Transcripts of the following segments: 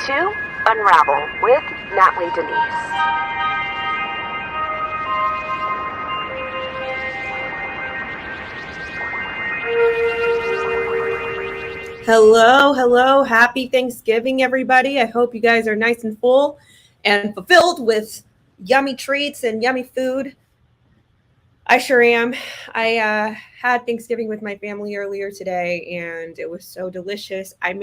to Unravel with Natly Denise. Hello. Happy Thanksgiving, everybody. I hope you guys are nice and full and fulfilled with yummy treats and yummy food. I sure am. I had Thanksgiving with my family earlier today, and it was so delicious. I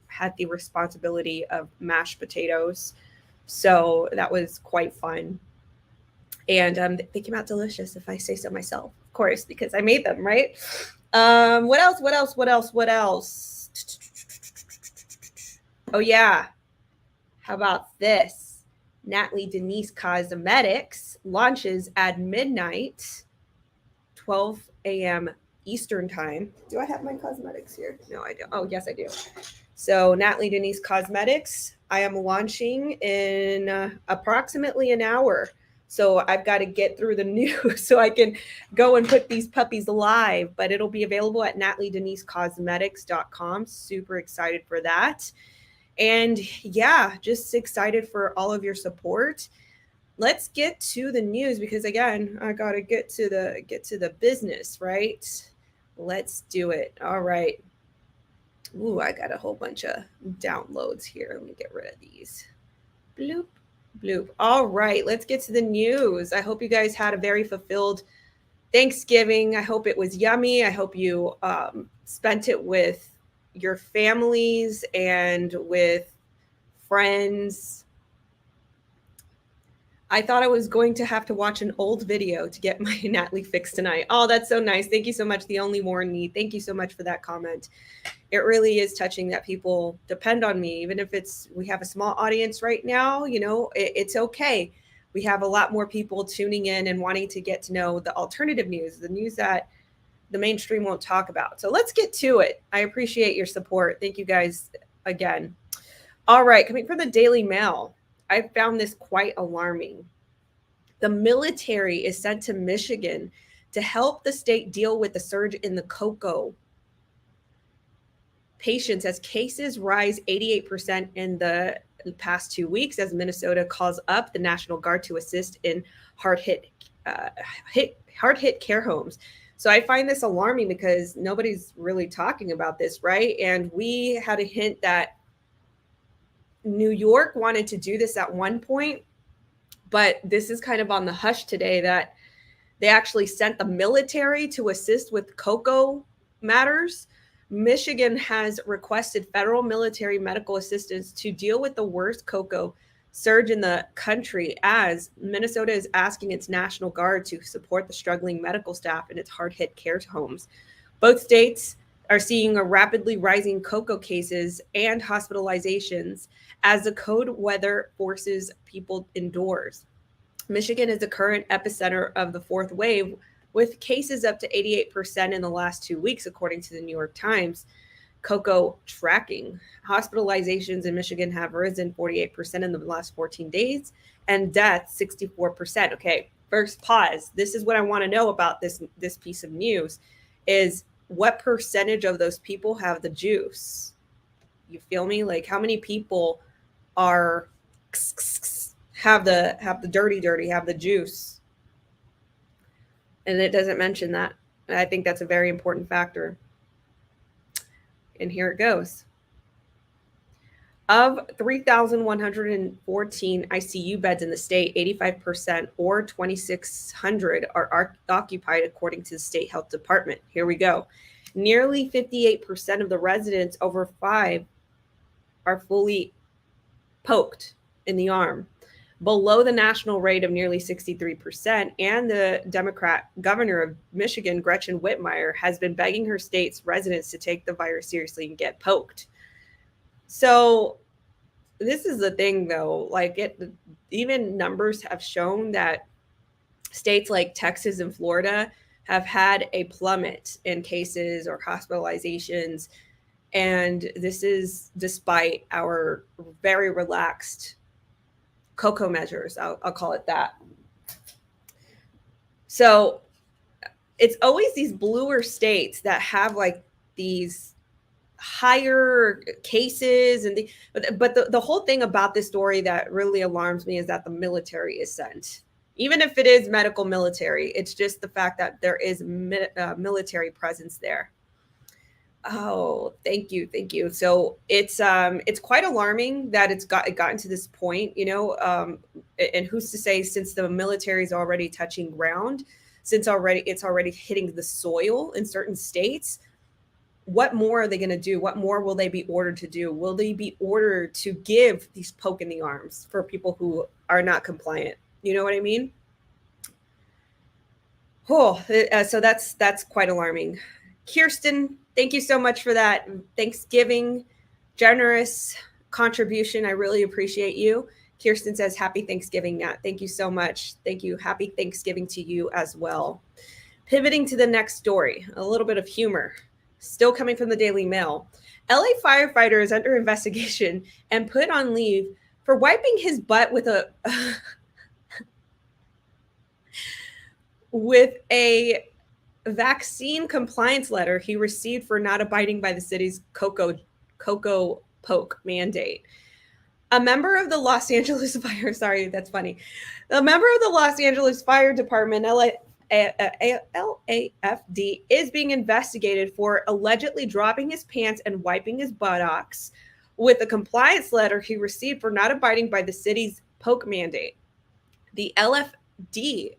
had the responsibility of mashed potatoes, so that was quite fun. And they came out delicious, if I say so myself, of course, because I made them, right? What else? Oh, yeah. How about this? Natly Denise Cosmetics launches at midnight, 12 a.m. Eastern time. Do I have my cosmetics here? No, I don't. Oh, yes, I do. So Natly Denise Cosmetics, I am launching in approximately an hour. So I've got to get through the news so I can go and put these puppies live, but it'll be available at natlydenisecosmetics.com. Super excited for that. And yeah, just excited for all of your support. Let's get to the news because again, I got to get to the business, right? Let's do it. All right. Ooh, I got a whole bunch of downloads here. Let me get rid of these. Bloop. Bloop. All right, let's get to the news. I hope you guys had a very fulfilled Thanksgiving. I hope it was yummy. I hope you spent it with your families and with friends. I thought I was going to have to watch an old video to get my Natly fix tonight. Oh, that's so nice. Thank you so much. The only warn me. Thank you so much for that comment. It really is touching that people depend on me, even if we have a small audience right now, it's okay. We have a lot more people tuning in and wanting to get to know the alternative news, the news that the mainstream won't talk about. So let's get to it. I appreciate your support. Thank you guys again. All right, coming from the Daily Mail, I found this quite alarming. The military is sent to Michigan to help the state deal with the surge in the cocoa patients as cases rise 88% in the past 2 weeks as Minnesota calls up the National Guard to assist in hard-hit care homes. So I find this alarming because nobody's really talking about this, right? And we had a hint that New York wanted to do this at one point, but this is kind of on the hush today that they actually sent the military to assist with cocoa matters. Michigan has requested federal military medical assistance to deal with the worst cocoa surge in the country as Minnesota is asking its National Guard to support the struggling medical staff in its hard-hit care homes. Both states are seeing a rapidly rising cocoa cases and hospitalizations as the cold weather forces people indoors. Michigan is the current epicenter of the fourth wave, with cases up to 88% in the last 2 weeks, according to the New York Times cocoa tracking. Hospitalizations in Michigan have risen 48% in the last 14 days, and deaths 64%. Okay, first pause. This is what I want to know about this piece of news is what percentage of those people have the juice? You feel me? Like how many people have the dirty, have the juice? And it doesn't mention that. And I think that's a very important factor. And here it goes. Of 3,114 ICU beds in the state, 85% or 2,600 are occupied according to the state health department. Here we go. Nearly 58% of the residents over 5 are fully poked in the arm, below the national rate of nearly 63%. And the Democrat governor of Michigan, Gretchen Whitmer, has been begging her state's residents to take the virus seriously and get poked. So this is the thing, though, even numbers have shown that states like Texas and Florida have had a plummet in cases or hospitalizations. And this is despite our very relaxed cocoa measures. I'll call it that. So it's always these bluer states that have like these higher cases. And the whole thing about this story that really alarms me is that the military is sent. Even if it is medical military, it's just the fact that there is military presence there. Oh, thank you. So it's quite alarming that it gotten to this point, you know. And who's to say, since the military is already touching ground, since it's already hitting the soil in certain states, what more are they going to do? What more will they be ordered to do? Will they be ordered to give these poke in the arms for people who are not compliant? You know what I mean? Oh, so that's quite alarming. Kirsten, thank you so much for that Thanksgiving generous contribution. I really appreciate you. Kirsten says, happy Thanksgiving, Nat. Thank you so much. Thank you. Happy Thanksgiving to you as well. Pivoting to the next story, a little bit of humor, still coming from the Daily Mail. LA firefighter is under investigation and put on leave for wiping his butt with a vaccine compliance letter he received for not abiding by the city's cocoa poke mandate. A member of the Los Angeles Fire, sorry, that's funny. A member of the Los Angeles Fire Department, LAFD, is being investigated for allegedly dropping his pants and wiping his buttocks with a compliance letter he received for not abiding by the city's poke mandate. The LAFD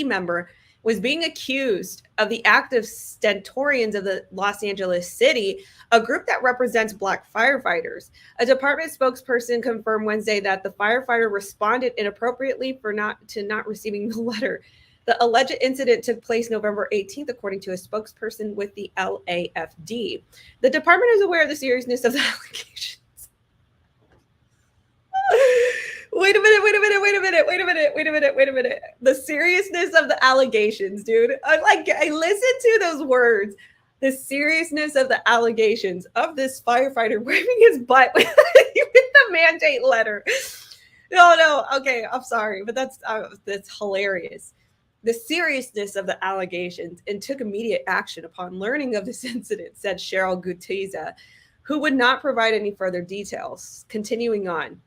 member was being accused of the act of stentorians of the Los Angeles City, a group that represents Black firefighters. A department spokesperson confirmed Wednesday that the firefighter responded inappropriately for not receiving the letter. The alleged incident took place November 18th, according to a spokesperson with the LAFD. The department is aware of the seriousness of the allegations. Wait a minute. The seriousness of the allegations, dude. I listened to those words. The seriousness of the allegations of this firefighter wiping his butt with the mandate letter. No. Okay, I'm sorry, but that's hilarious. The seriousness of the allegations and took immediate action upon learning of this incident, said Cheryl Gutierrez, who would not provide any further details. Continuing on.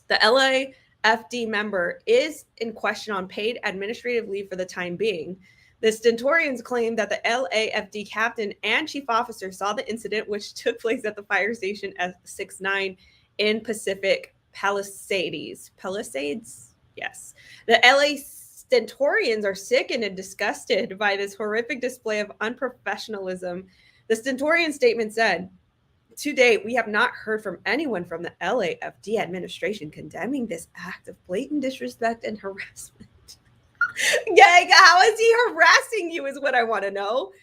The LAFD member is in question on paid administrative leave for the time being. The stentorians claim that the LAFD captain and chief officer saw the incident, which took place at the fire station at 69 in Pacific Palisades. Palisades? Yes. The LA stentorians are sickened and disgusted by this horrific display of unprofessionalism. The stentorian statement said, to date, we have not heard from anyone from the LAFD administration condemning this act of blatant disrespect and harassment. Gang, how is he harassing you is what I want to know.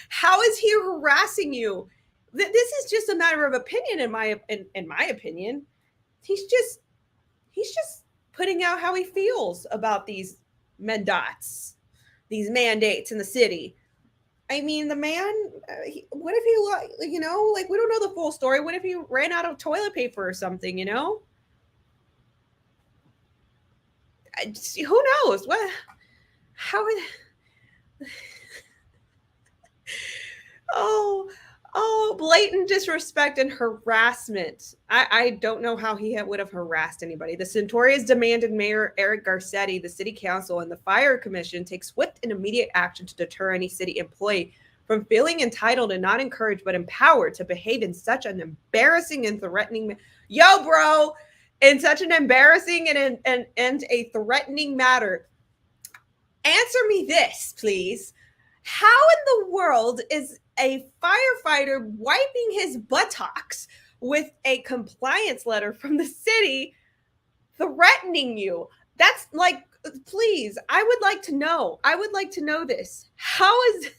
How is he harassing you? This is just a matter of opinion, in my opinion. He's just putting out how he feels about these mandates, these mandates in the city. I mean, the man, what if he, we don't know the full story. What if he ran out of toilet paper or something, you know? Who knows? Blatant disrespect and harassment. I don't know how he would have harassed anybody. The Stentorians demanded Mayor Eric Garcetti, the city council, and the fire commission take swift and immediate action to deter any city employee from feeling entitled and not encouraged but empowered to behave in such an embarrassing and threatening in such an embarrassing and a threatening matter. Answer me this, please. How in the world is a firefighter wiping his buttocks with a compliance letter from the city threatening you? That's like, please, I would like to know. I would like to know this. How is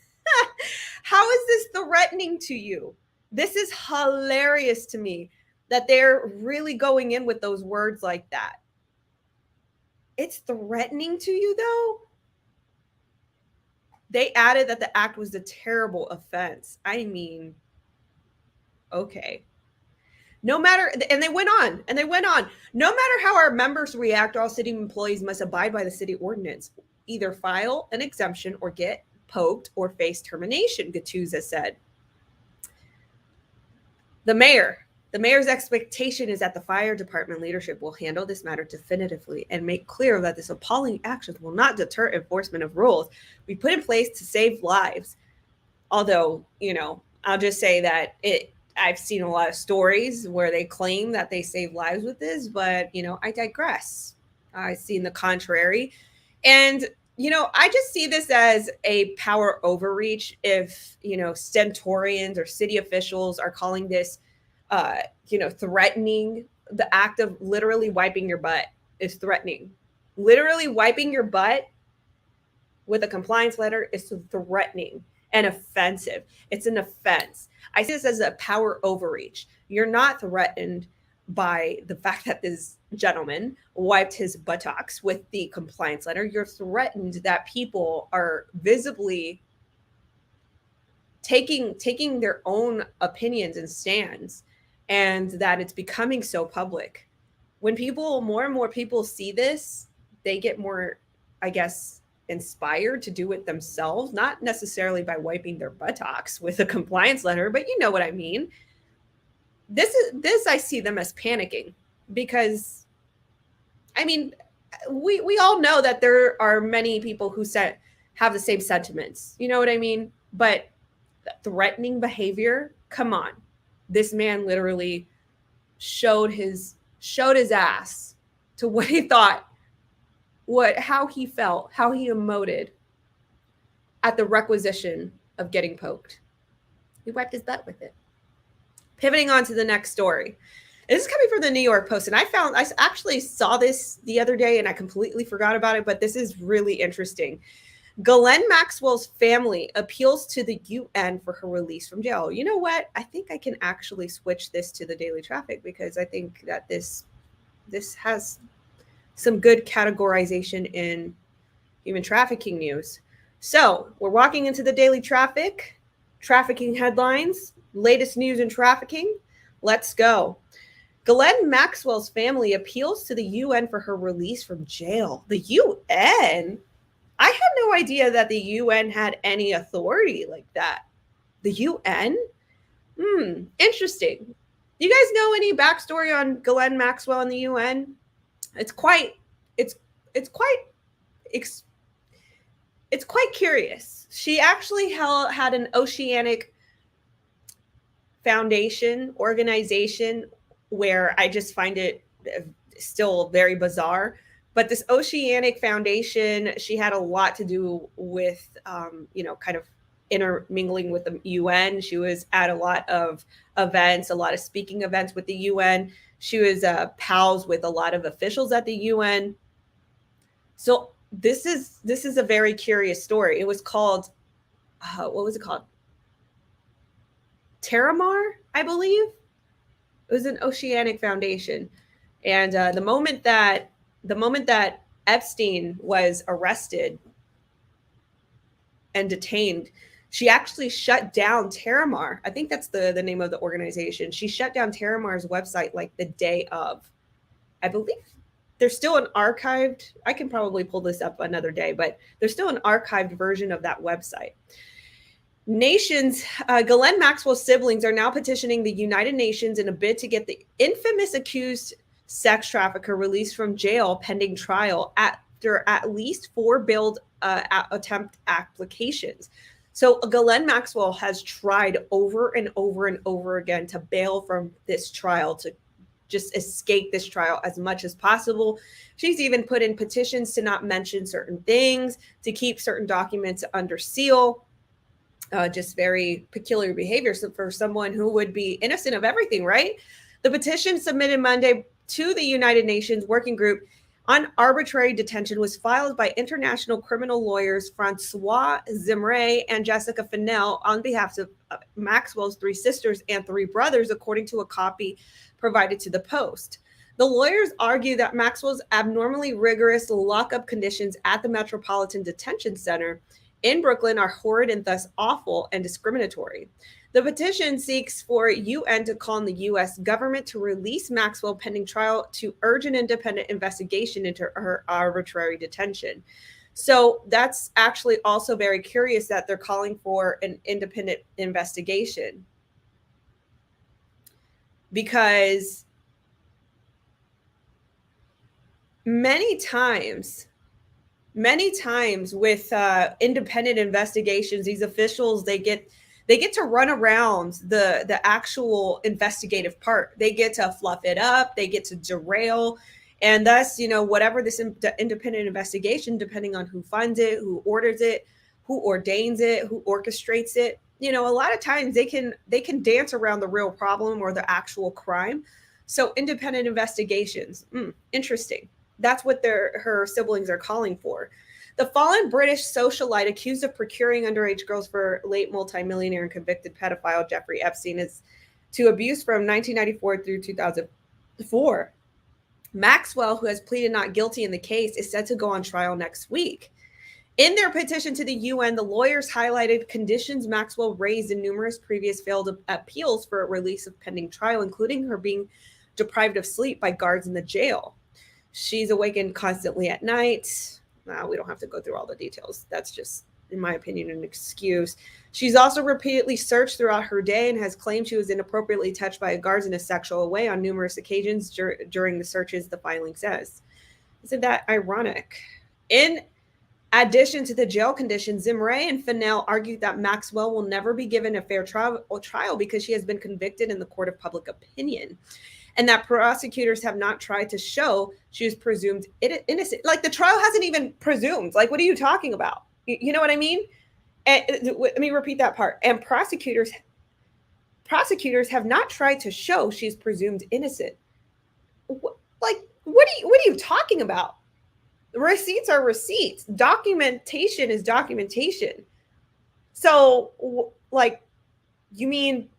this threatening to you? This is hilarious to me that they're really going in with those words like that. It's threatening to you, though. They added that the act was a terrible offense. I mean, okay. No matter, and they went on. No matter how our members react, all city employees must abide by the city ordinance, either file an exemption or get poked or face termination, 𝐂𝐤𝐴 said. The mayor's expectation is that the fire department leadership will handle this matter definitively and make clear that this appalling actions will not deter enforcement of rules we put in place to save lives. Although, I'll just say that I've seen a lot of stories where they claim that they save lives with this, but, I digress. I've seen the contrary. And, I just see this as a power overreach if, stentorians or city officials are calling this, threatening. The act of literally wiping your butt is threatening. Literally wiping your butt with a compliance letter is threatening and offensive. It's an offense. I see this as a power overreach. You're not threatened by the fact that this gentleman wiped his buttocks with the compliance letter. You're threatened that people are visibly taking their own opinions and stands, and that it's becoming so public. When more and more people see this, they get more, I guess, inspired to do it themselves, not necessarily by wiping their buttocks with a compliance letter, but you know what I mean. This I see them as panicking because, we all know that there are many people who have the same sentiments. You know what I mean? But threatening behavior, come on. This man literally showed his ass to what he thought, how he felt, how he emoted at the requisition of getting poked. He wiped his butt with it. Pivoting on to the next story. This is coming from the New York Post, and I actually saw this the other day and I completely forgot about it, but this is really interesting. Ghislaine Maxwell's family appeals to the UN for her release from jail. You know what? I think I can actually switch this to the Daily TrafficK because I think that this has some good categorization in human trafficking news. So we're walking into the Daily TrafficK, trafficking headlines, latest news in trafficking. Let's go. Ghislaine Maxwell's family appeals to the UN for her release from jail. The UN? I had no idea that the UN had any authority like that. The UN? Interesting. You guys know any backstory on Ghislaine Maxwell and the UN? It's quite curious. She actually had an oceanic foundation organization where I just find it still very bizarre. But this oceanic foundation, she had a lot to do with, kind of intermingling with the UN. She was at a lot of events, a lot of speaking events with the UN. She was pals with a lot of officials at the UN. So this is a very curious story. It was called, what was it called? Terramar, I believe. It was an oceanic foundation. And the moment that Epstein was arrested and detained, she actually shut down Terramar. I think that's the name of the organization. She shut down Terramar's website like the day of. I believe there's still an archived, I can probably pull this up another day, but there's still an archived version of that website. Ghislaine Maxwell's siblings are now petitioning the United Nations in a bid to get the infamous accused sex trafficker released from jail pending trial after at least 4 bailed attempt applications. So Ghislaine Maxwell has tried over and over and over again to bail from this trial, to just escape this trial as much as possible. She's even put in petitions to not mention certain things, to keep certain documents under seal. Just very peculiar behavior for someone who would be innocent of everything, right? The petition submitted Monday to the United Nations Working Group on Arbitrary Detention was filed by international criminal lawyers Francois Zemre and Jessica Fennell on behalf of Maxwell's 3 sisters and 3 brothers, according to a copy provided to the Post. The lawyers argue that Maxwell's abnormally rigorous lockup conditions at the Metropolitan Detention Center in Brooklyn are horrid and thus awful and discriminatory. The petition seeks for UN to call on the U.S. government to release Maxwell pending trial to urge an independent investigation into her arbitrary detention. So that's actually also very curious that they're calling for an independent investigation, because many times with independent investigations, these officials, they get to run around the actual investigative part. They get to fluff it up, they get to derail, and thus, whatever this independent investigation, depending on who funds it, who orders it, who ordains it, who orchestrates it, a lot of times they can dance around the real problem or the actual crime. So independent investigations, interesting. That's what her siblings are calling for. The fallen British socialite accused of procuring underage girls for late multimillionaire and convicted pedophile Jeffrey Epstein is to abuse from 1994 through 2004. Maxwell, who has pleaded not guilty in the case, is set to go on trial next week. In their petition to the UN, the lawyers highlighted conditions Maxwell raised in numerous previous failed appeals for a release of pending trial, including her being deprived of sleep by guards in the jail. She's awakened constantly at night. We don't have to go through all the details. That's just, in my opinion, an excuse. She's also repeatedly searched throughout her day and has claimed she was inappropriately touched by guards in a sexual way on numerous occasions during the searches, the filing says. Isn't that ironic? In addition to the jail conditions, Zimray and Fennell argued that Maxwell will never be given a fair trial because she has been convicted in the court of public opinion, and that prosecutors have not tried to show she was presumed innocent. Like, the trial hasn't even presumed. Like, what are you talking about? You know what I mean? And let me repeat that part. And prosecutors have not tried to show she's presumed innocent. What are you talking about? Receipts are receipts. Documentation is documentation. So, you mean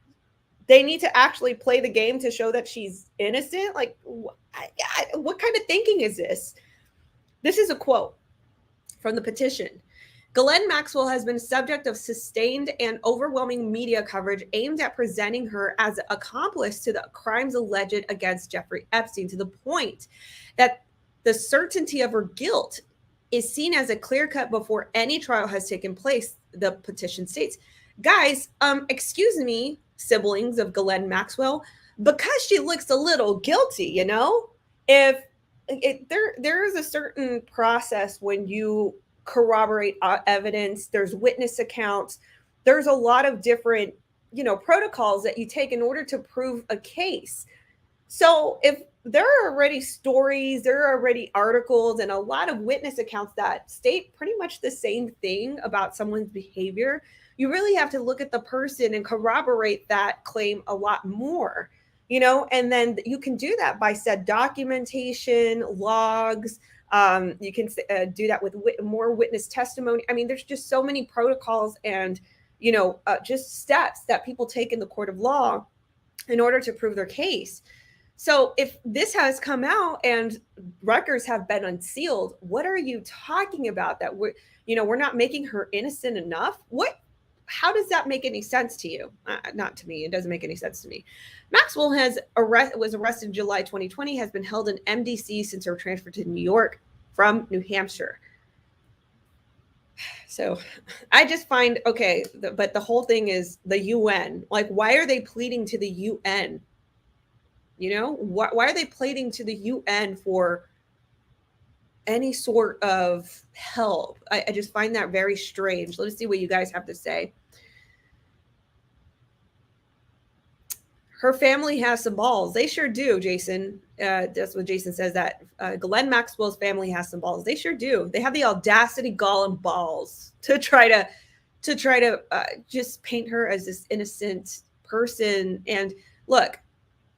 they need to actually play the game to show that she's innocent? Like, what kind of thinking is this? This is a quote from the petition. Ghislaine Maxwell has been subject of sustained and overwhelming media coverage aimed at presenting her as an accomplice to the crimes alleged against Jeffrey Epstein, to the point that the certainty of her guilt is seen as a clear cut before any trial has taken place, the petition states. Guys, excuse me, siblings of Ghislaine Maxwell, because she looks a little guilty, if there is a certain process when you corroborate evidence, there's witness accounts, there's a lot of different, protocols that you take in order to prove a case. So if there are already stories, there are already articles and a lot of witness accounts that state pretty much the same thing about someone's behavior, you really have to look at the person and corroborate that claim a lot more, and then you can do that by said documentation, logs. You can do that with more witness testimony. I mean, there's just so many protocols and, just steps that people take in the court of law in order to prove their case. So if this has come out and records have been unsealed, what are you talking about? That we're not making her innocent enough? How does that make any sense to you? Not to me. It doesn't make any sense to me. Maxwell was arrested in July 2020, has been held in MDC since her transfer to New York from New Hampshire. So I just find, but the whole thing is the UN. Like, why are they pleading to the UN? Why are they pleading to the UN for any sort of help? I just find that very strange. Let's see what you guys have to say. Her family has some balls. They sure do, Jason. That's what Jason says, that Ghislaine Maxwell's family has some balls. They sure do. They have the audacity, gall, and balls to try to just paint her as this innocent person. And look,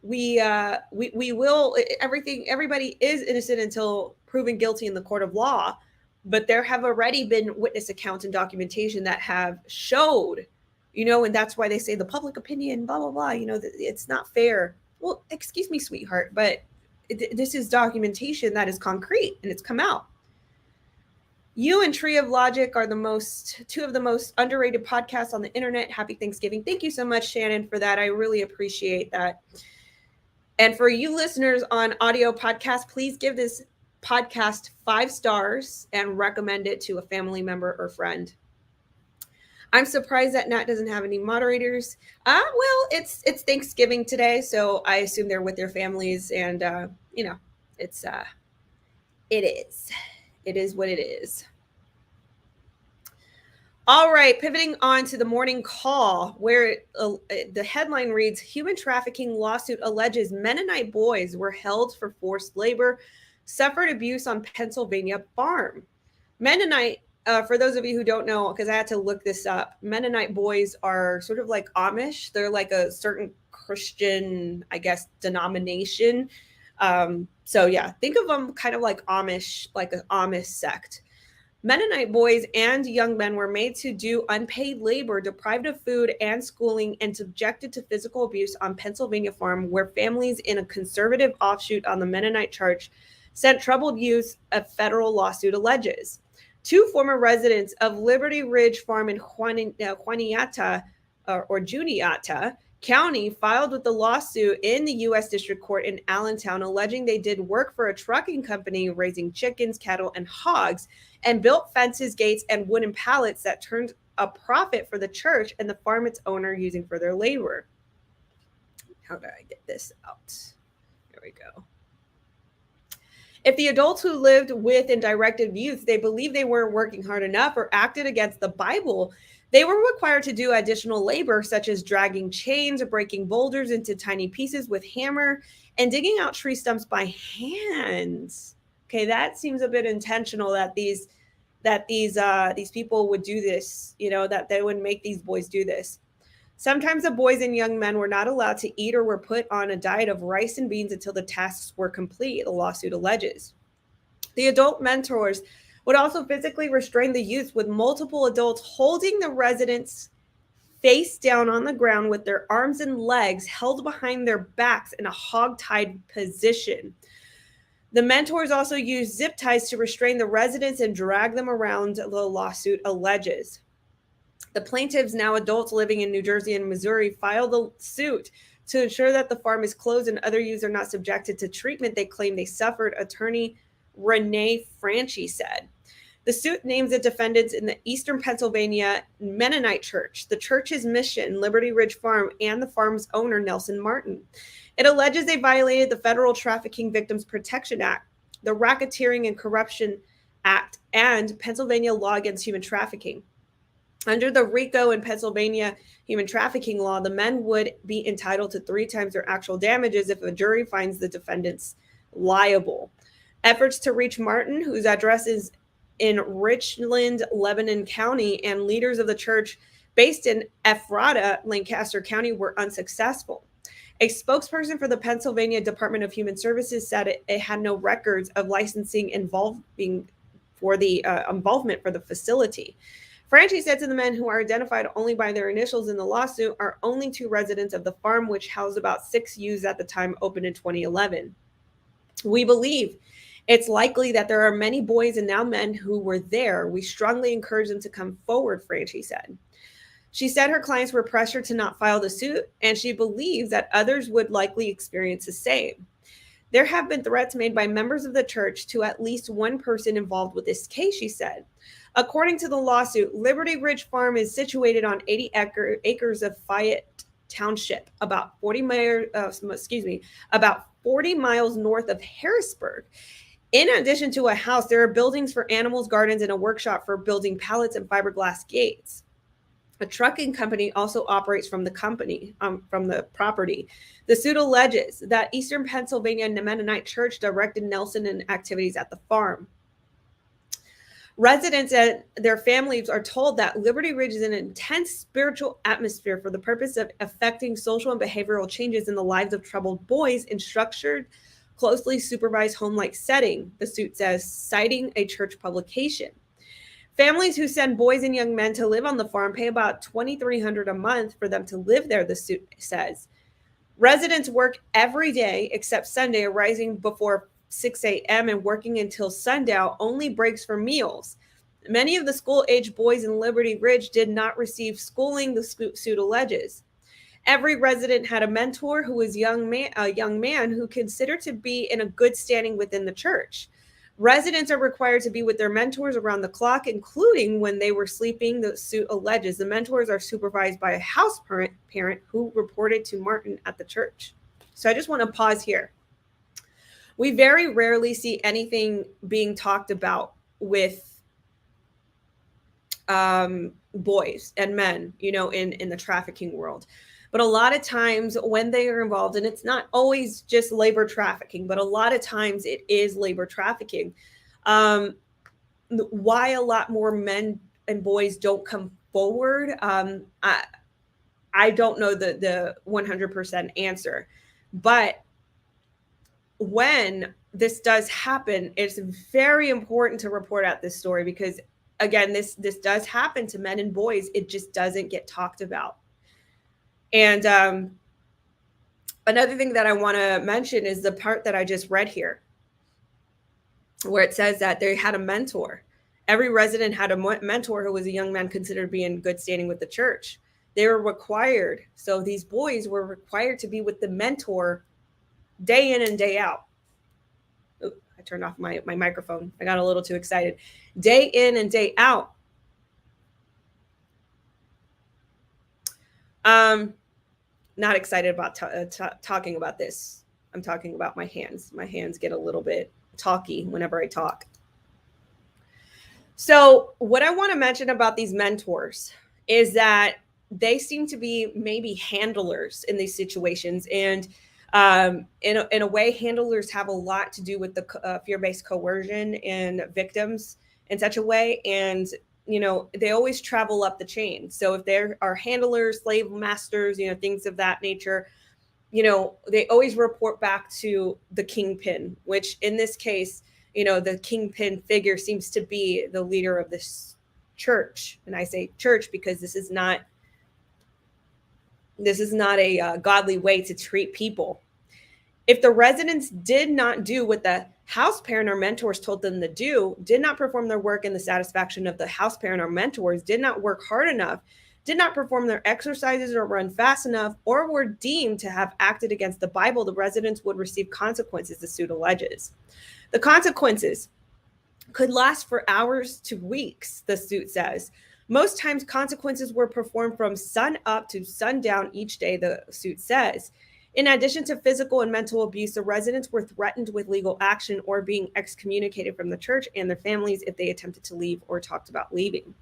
we will, everybody is innocent until proven guilty in the court of law, but there have already been witness accounts and documentation that have showed, and that's why they say the public opinion, blah, blah, blah, it's not fair. Well, excuse me, sweetheart, but this is documentation that is concrete and it's come out. You and Tree of Logic are two of the most underrated podcasts on the internet. Happy Thanksgiving. Thank you so much, Shannon, for that. I really appreciate that. And for you listeners on audio podcast, please give this podcast 5 stars and recommend it to a family member or friend. I'm surprised that Nat doesn't have any moderators. Well, it's Thanksgiving today, so I assume they're with their families, and it's it is what it is. All right, pivoting on to the morning call, where the headline reads, human trafficking lawsuit alleges Mennonite boys were held for forced labor, suffered abuse on Pennsylvania farm. Mennonite, for those of you who don't know, because I had to look this up, Mennonite boys are sort of like Amish. They're like a certain Christian, I guess, denomination. So yeah, think of them kind of like Amish, like an Amish sect. Mennonite boys and young men were made to do unpaid labor, deprived of food and schooling, and subjected to physical abuse on Pennsylvania farm, where families in a conservative offshoot on the Mennonite church sent troubled youth, a federal lawsuit alleges. 2 former residents of Liberty Ridge Farm in Juniata County filed with the lawsuit in the U.S. District Court in Allentown, alleging they did work for a trucking company raising chickens, cattle, and hogs, and built fences, gates, and wooden pallets that turned a profit for the church and the farm its owner using for their labor. How do I get this out? Here we go. If the adults who lived with and directed youth, they believed they weren't working hard enough or acted against the Bible, they were required to do additional labor, such as dragging chains or breaking boulders into tiny pieces with hammer and digging out tree stumps by hand. Okay, that seems a bit intentional that these people would do this, that they would make these boys do this. Sometimes the boys and young men were not allowed to eat or were put on a diet of rice and beans until the tasks were complete, the lawsuit alleges. The adult mentors would also physically restrain the youth, with multiple adults holding the residents face down on the ground with their arms and legs held behind their backs in a hog-tied position. The mentors also used zip ties to restrain the residents and drag them around, the lawsuit alleges. The plaintiffs, now adults living in New Jersey and Missouri, filed the suit to ensure that the farm is closed and other youths are not subjected to treatment they claim they suffered, attorney Renee Franchi said. The suit names the defendants in the Eastern Pennsylvania Mennonite Church, the church's mission, Liberty Ridge Farm, and the farm's owner, Nelson Martin. It alleges they violated the Federal Trafficking Victims Protection Act, the Racketeering and Corruption Act, and Pennsylvania law against human trafficking. Under the RICO and Pennsylvania human trafficking law, the men would be entitled to 3 times their actual damages if a jury finds the defendants liable. Efforts to reach Martin, whose address is in Richland, Lebanon County, and leaders of the church based in Ephrata, Lancaster County, were unsuccessful. A spokesperson for the Pennsylvania Department of Human Services said it had no records of licensing involvement for the facility. Franchi said to the men, who are identified only by their initials in the lawsuit, are only 2 residents of the farm, which housed about 6 youths at the time, opened in 2011. We believe it's likely that there are many boys and now men who were there. We strongly encourage them to come forward, Franchi said. She said her clients were pressured to not file the suit, and she believes that others would likely experience the same. There have been threats made by members of the church to at least one person involved with this case, she said. According to the lawsuit, Liberty Ridge Farm is situated on 80 acres of Fayette Township, about 40 miles north of Harrisburg. In addition to a house, there are buildings for animals, gardens, and a workshop for building pallets and fiberglass gates. A trucking company also operates from the property. The suit alleges that Eastern Pennsylvania Mennonite Church directed Nelson and activities at the farm. Residents and their families are told that Liberty Ridge is an intense spiritual atmosphere for the purpose of effecting social and behavioral changes in the lives of troubled boys in structured, closely supervised home-like setting, the suit says, citing a church publication. Families who send boys and young men to live on the farm pay about $2,300 a month for them to live there, the suit says. Residents work every day except Sunday, arising before 6 a.m. and working until sundown, only breaks for meals. Many of the school-age boys in Liberty Ridge did not receive schooling, the suit alleges. Every resident had a mentor who was a young man who considered to be in a good standing within the church. Residents are required to be with their mentors around the clock, including when they were sleeping, the suit alleges. The mentors are supervised by a house parent who reported to Martin at the church. So I just want to pause here. We very rarely see anything being talked about with boys and men, in the trafficking world. But a lot of times when they are involved, and it's not always just labor trafficking, but a lot of times it is labor trafficking. Why a lot more men and boys don't come forward, I don't know the 100% answer. But when this does happen, it's very important to report out this story because, again, this does happen to men and boys. It just doesn't get talked about. And another thing that I want to mention is the part that I just read here, where it says that they had a mentor. Every resident had a mentor who was a young man considered to be in good standing with the church. They were required. So these boys were required to be with the mentor day in and day out. Ooh, I turned off my microphone. I got a little too excited. Day in and day out. Not excited about talking about this. I'm talking about my hands. My hands get a little bit talky whenever I talk. So what I want to mention about these mentors is that they seem to be maybe handlers in these situations. And in a way, handlers have a lot to do with the fear-based coercion and victims in such a way. And they always travel up the chain. So if there are handlers, slave masters, things of that nature, they always report back to the kingpin, which in this case, the kingpin figure seems to be the leader of this church. And I say church because this is not a godly way to treat people. If the residents did not do what the house parent or mentors told them to do, did not perform their work in the satisfaction of the house parent or mentors, did not work hard enough, did not perform their exercises or run fast enough, or were deemed to have acted against the Bible, the residents would receive consequences, the suit alleges. The consequences could last for hours to weeks, the suit says. Most times consequences were performed from sun up to sundown each day, the suit says. In addition to physical and mental abuse, the residents were threatened with legal action or being excommunicated from the church and their families if they attempted to leave or talked about leaving.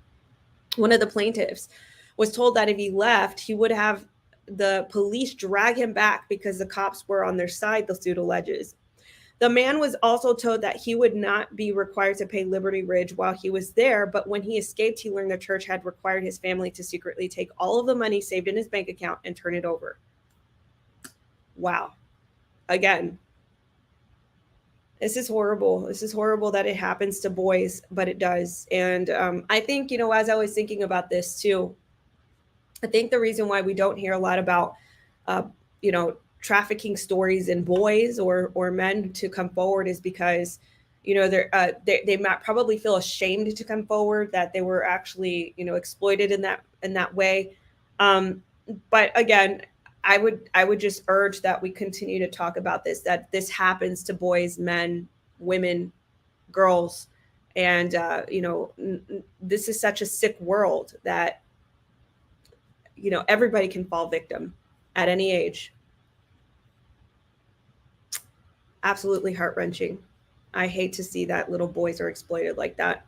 One of the plaintiffs was told that if he left, he would have the police drag him back because the cops were on their side, the suit alleges. The man was also told that he would not be required to pay Liberty Ridge while he was there, but when he escaped, he learned the church had required his family to secretly take all of the money saved in his bank account and turn it over. Wow. Again, this is horrible. This is horrible that it happens to boys, but it does. And I think, as I was thinking about this too, I think the reason why we don't hear a lot about, trafficking stories in boys or men to come forward is because, they might probably feel ashamed to come forward that they were actually, exploited in that way. But again, I would just urge that we continue to talk about this, that this happens to boys, men, women, girls. And, this is such a sick world that, everybody can fall victim at any age. Absolutely heart-wrenching. I hate to see that little boys are exploited like that.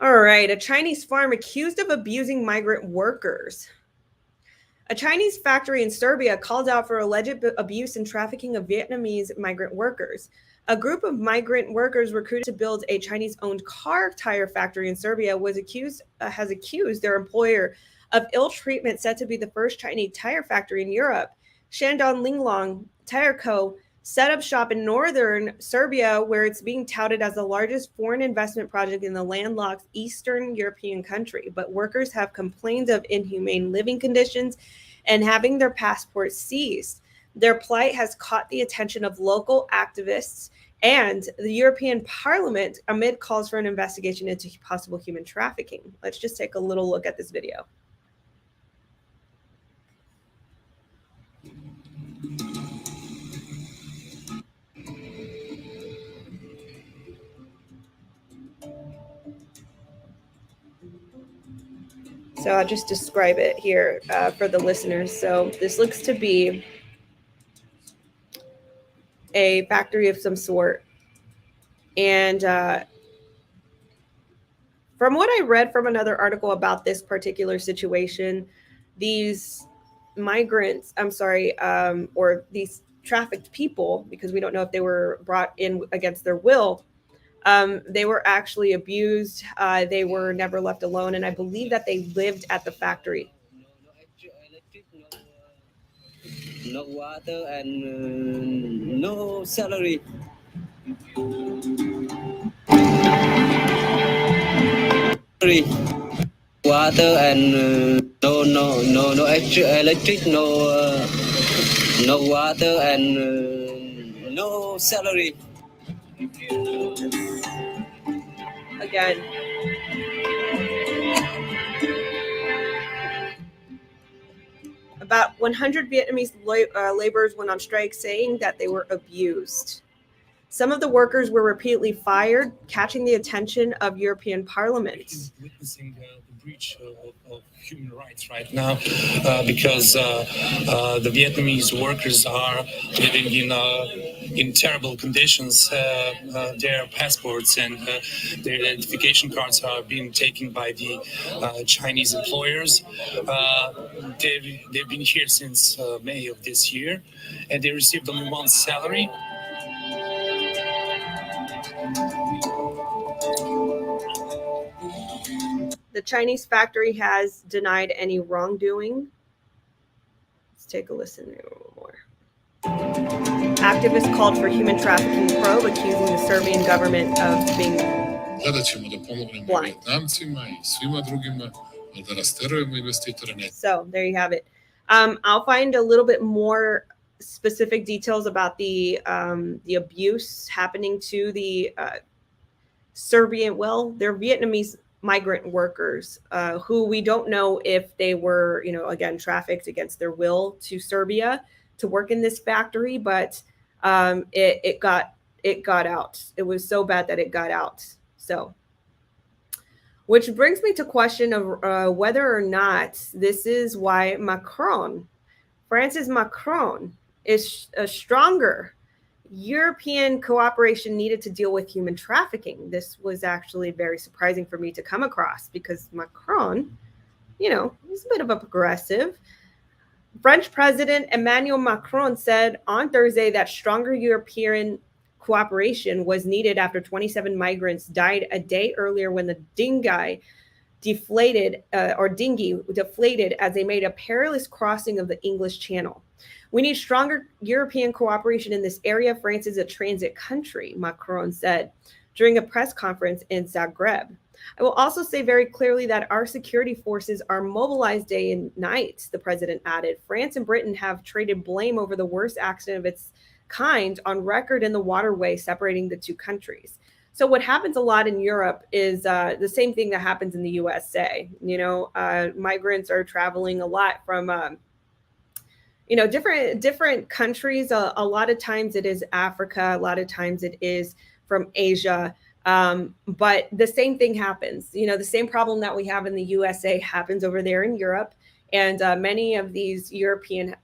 All right. A Chinese farm accused of abusing migrant workers. A Chinese factory in Serbia called out for alleged abuse and trafficking of Vietnamese migrant workers. A group of migrant workers recruited to build a Chinese-owned car tire factory in Serbia has accused their employer of ill treatment, said to be the first Chinese tire factory in Europe. Shandong Linglong Tire Co. set up shop in northern Serbia, where it's being touted as the largest foreign investment project in the landlocked Eastern European country. But workers have complained of inhumane living conditions and having their passports seized. Their plight has caught the attention of local activists and the European Parliament amid calls for an investigation into possible human trafficking. Let's just take a little look at this video. So I'll just describe it here for the listeners. So this looks to be a factory of some sort. And from what I read from another article about this particular situation, these migrants, or these trafficked people, because we don't know if they were brought in against their will, they were actually abused. They were never left alone. And I believe that they lived at the factory. No water and no salary. Water and no extra electric, no water and no salary. Again, about 100 Vietnamese laborers went on strike, saying that they were abused. Some of the workers were repeatedly fired, catching the attention of European Parliament. Witnessing the breach of human rights right now because the Vietnamese workers are living in terrible conditions. Their passports and their identification cards are being taken by the Chinese employers. They've been here since May of this year, and they received only one salary. The Chinese factory has denied any wrongdoing. Let's take a listen a little more. Activists called for human trafficking probe, accusing the Serbian government of being blind. So there you have it. I'll find a little bit more specific details about the abuse happening to the Serbian, they're Vietnamese migrant workers who we don't know if they were, again, trafficked against their will to Serbia to work in this factory, but it got out. It was so bad that it got out. So, which brings me to question of whether or not this is why France's Macron, is a stronger European cooperation needed to deal with human trafficking. This was actually very surprising for me to come across because Macron, he's a bit of a progressive. French President Emmanuel Macron said on Thursday that stronger European cooperation was needed after 27 migrants died a day earlier when the dinghy deflated as they made a perilous crossing of the English Channel. We need stronger European cooperation in this area. France is a transit country, Macron said during a press conference in Zagreb. I will also say very clearly that our security forces are mobilized day and night, the president added. France and Britain have traded blame over the worst accident of its kind on record in the waterway separating the two countries. So what happens a lot in Europe is the same thing that happens in the USA. Migrants are traveling a lot from different countries. A lot of times it is Africa. A lot of times it is from Asia. But the same thing happens. The same problem that we have in the USA happens over there in Europe. And many of these European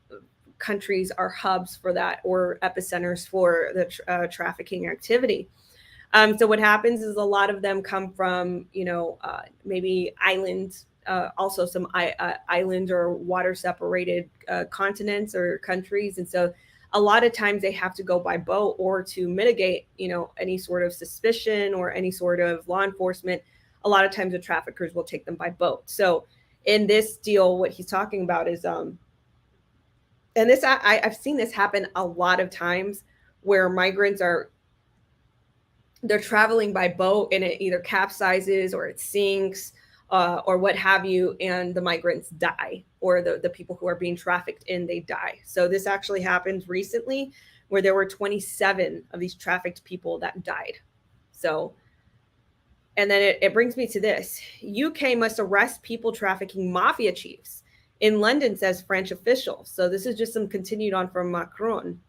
countries are hubs for that, or epicenters for the trafficking activity. So what happens is a lot of them come from, maybe islands, also some island or water separated continents or countries. And so a lot of times they have to go by boat, or to mitigate, any sort of suspicion or any sort of law enforcement. A lot of times the traffickers will take them by boat. So in this deal, what he's talking about is, and this, I've seen this happen a lot of times where migrants they're traveling by boat and it either capsizes or it sinks or what have you, and the migrants die, or the people who are being trafficked in, they die. So this actually happened recently where there were 27 of these trafficked people that died. So, and then it brings me to this. UK must arrest people trafficking mafia chiefs in London, says French officials. So this is just some continued on from Macron.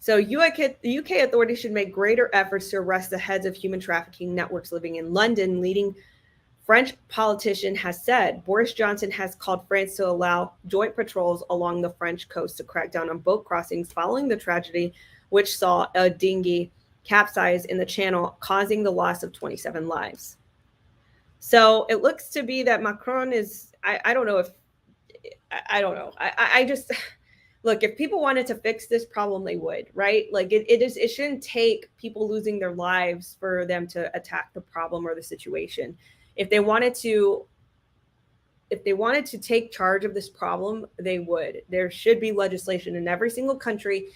So the UK authorities should make greater efforts to arrest the heads of human trafficking networks living in London. Leading French politician has said Boris Johnson has called France to allow joint patrols along the French coast to crack down on boat crossings following the tragedy, which saw a dinghy capsize in the channel, causing the loss of 27 lives. So it looks to be that Macron is, I don't know. I just, look, if people wanted to fix this problem, they would, right? Like it shouldn't take people losing their lives for them to attack the problem or the situation. If they wanted to take charge of this problem, they would. There should be legislation in every single country,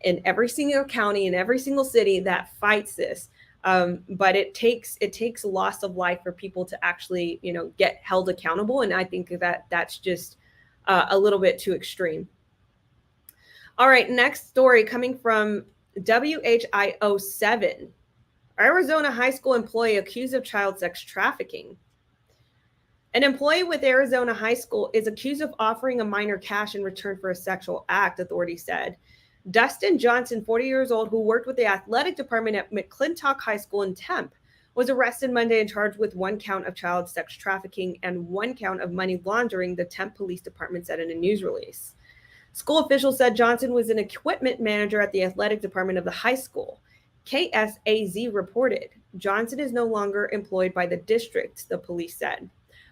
in every single county, in every single city that fights this. But it takes loss of life for people to actually, get held accountable. And I think that's just a little bit too extreme. All right, next story coming from WHIO7. Arizona high school employee accused of child sex trafficking. An employee with Arizona high school is accused of offering a minor cash in return for a sexual act, authorities said. Dustin Johnson, 40 years old, who worked with the athletic department at McClintock High School in Tempe, was arrested Monday and charged with 1 count of child sex trafficking and 1 count of money laundering, the Tempe Police Department said in a news release. School officials said Johnson was an equipment manager at the athletic department of the high school. KSAZ reported Johnson is no longer employed by the district, the police said.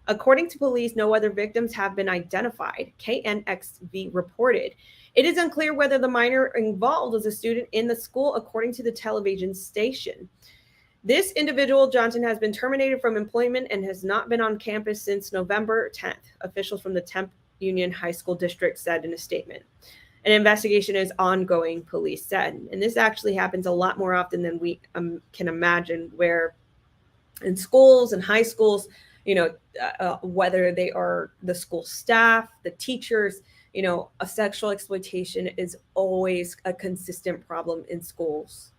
According to police, no other victims have been identified. KNXV reported. It is unclear whether the minor involved was a student in the school, according to the television station. This individual, Johnson, has been terminated from employment and has not been on campus since November 10th, officials from the Tempe Union High School District said in a statement. An investigation is ongoing, police said. And this actually happens a lot more often than we can imagine, where in schools and high schools, whether they are the school staff, the teachers, a sexual exploitation is always a consistent problem in schools.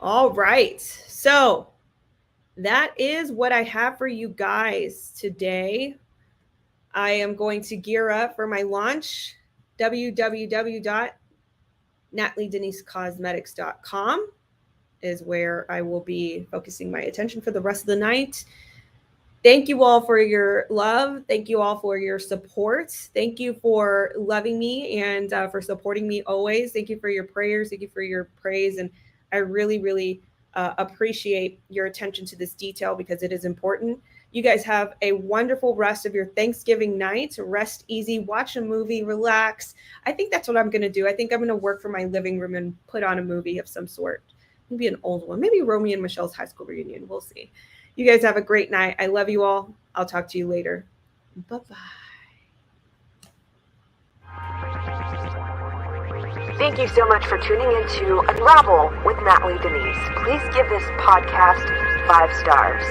All right. So that is what I have for you guys today. I am going to gear up for my launch, www.NatlyDeniseCosmetics.com is where I will be focusing my attention for the rest of the night. Thank you all for your love. Thank you all for your support. Thank you for loving me and for supporting me always. Thank you for your prayers. Thank you for your praise. And I really, really appreciate your attention to this detail because it is important. You guys have a wonderful rest of your Thanksgiving night. Rest easy, watch a movie, relax. I think that's what I'm going to do. I think I'm going to work from my living room and put on a movie of some sort. Maybe an old one. Maybe Romeo and Michelle's high school reunion. We'll see. You guys have a great night. I love you all. I'll talk to you later. Bye-bye. Thank you so much for tuning in to Unravel with Natly Denise. Please give this podcast 5 stars.